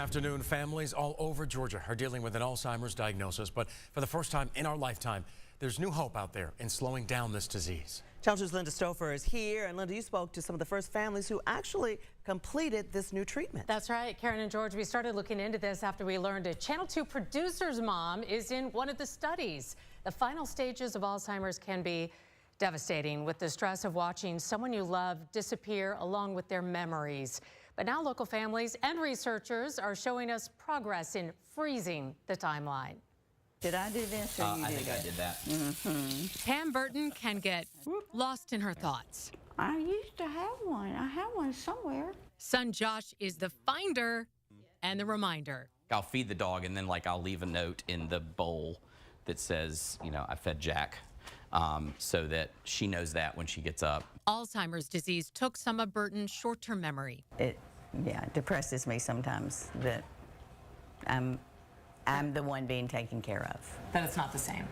Afternoon, families all over Georgia are dealing with an Alzheimer's diagnosis, but for the first time in our lifetime, there's new hope out there in slowing down this disease. Channel 2's Linda Stouffer is here, and Linda, you spoke to some of the first families who actually completed this new treatment. That's right, Karen and George. We started looking into this after we learned a Channel 2 producer's mom is in one of the studies. The final stages of Alzheimer's can be devastating, with the stress of watching someone you love disappear along with their memories. But now local families and researchers are showing us progress in freezing the timeline. Did I do this or you I did think it? I did that. Pam Burton can get lost in her thoughts. I used to have one. I have one somewhere. Son Josh is the finder and the reminder. I'll feed the dog and then I'll leave a note in the bowl that says, I fed Jack, so that she knows that when she gets up. Alzheimer's disease took some of Burton's short-term memory. It depresses me sometimes that I'm the one being taken care of. But it's not the same.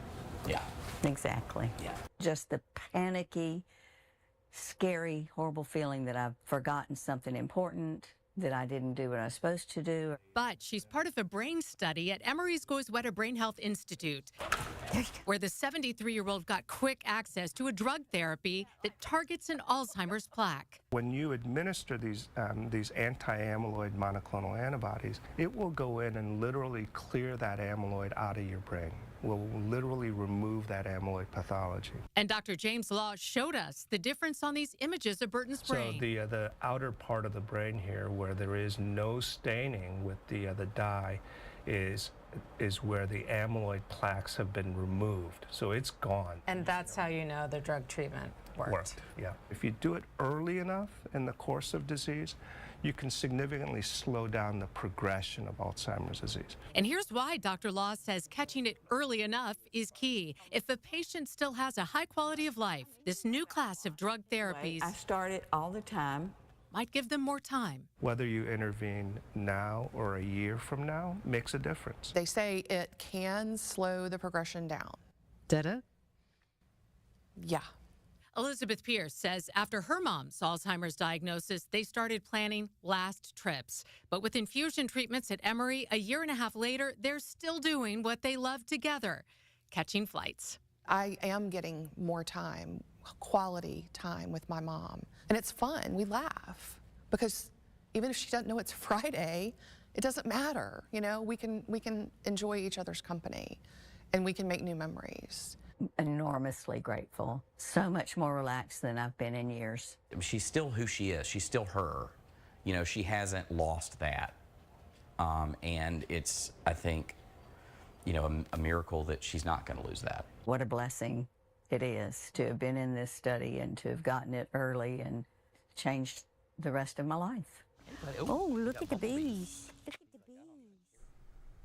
Yeah. Exactly. Yeah. Just the panicky, scary, horrible feeling that I've forgotten something important, that I didn't do what I was supposed to do. But she's part of a brain study at Emory's Goizueta Brain Health Institute, where the 73-year-old got quick access to a drug therapy that targets an Alzheimer's plaque. When you administer these anti-amyloid monoclonal antibodies, it will go in and literally clear that amyloid out of your brain. Will literally remove that amyloid pathology. And Dr. James Law showed us the difference on these images of Burton's brain. So the outer part of the brain here, where there is no staining with the dye, is where the amyloid plaques have been removed. So it's gone. And that's how you know the drug treatment worked. Yeah. If you do it early enough in the course of disease, you can significantly slow down the progression of Alzheimer's disease. And here's why Dr. Law says catching it early enough is key. If a patient still has a high quality of life, this new class of drug therapies I start it all the time. might give them more time. Whether you intervene now or a year from now makes a difference. They say it can slow the progression down. Did it? Yeah. Elizabeth Pierce says after her mom's Alzheimer's diagnosis, they started planning last trips. But with infusion treatments at Emory, a year and a half later, they're still doing what they love together, catching flights. I am getting more time, quality time with my mom. And it's fun. We laugh because even if she doesn't know it's Friday, it doesn't matter. We can enjoy each other's company and we can make new memories. Enormously grateful. So much more relaxed than I've been in years. She's still who she is. She's still her. She hasn't lost that. And it's, I think, a miracle that she's not going to lose that. What a blessing it is to have been in this study and to have gotten it early and changed the rest of my life. Oh, look at the bees.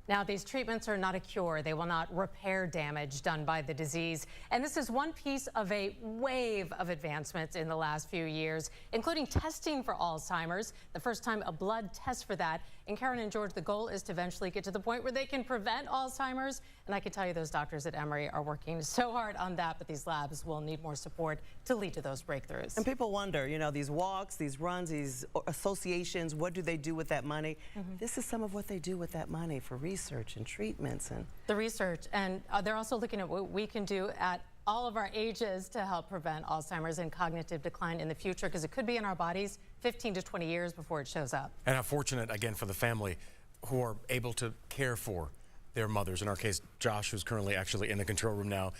Now, these treatments are not a cure. They will not repair damage done by the disease. And this is one piece of a wave of advancements in the last few years, including testing for Alzheimer's, the first time a blood test for that. And Karen and George, the goal is to eventually get to the point where they can prevent Alzheimer's. And I can tell you those doctors at Emory are working so hard on that, but these labs will need more support to lead to those breakthroughs. And people wonder, these walks, these runs, these associations, what do they do with that money? This is some of what they do with that money for research and treatments. And the research, and they're also looking at what we can do at all of our ages to help prevent Alzheimer's and cognitive decline in the future, because it could be in our bodies 15 to 20 years before it shows up. And how fortunate, again, for the family who are able to care for their mothers. In our case, Josh, who's currently actually in the control room now,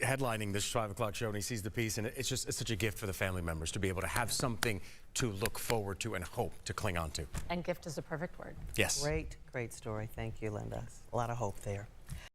headlining this 5 o'clock show, and he sees the piece, and it's such a gift for the family members to be able to have something to look forward to and hope to cling on to. And gift is a perfect word. Yes. Great story. Thank you, Linda. A lot of hope there.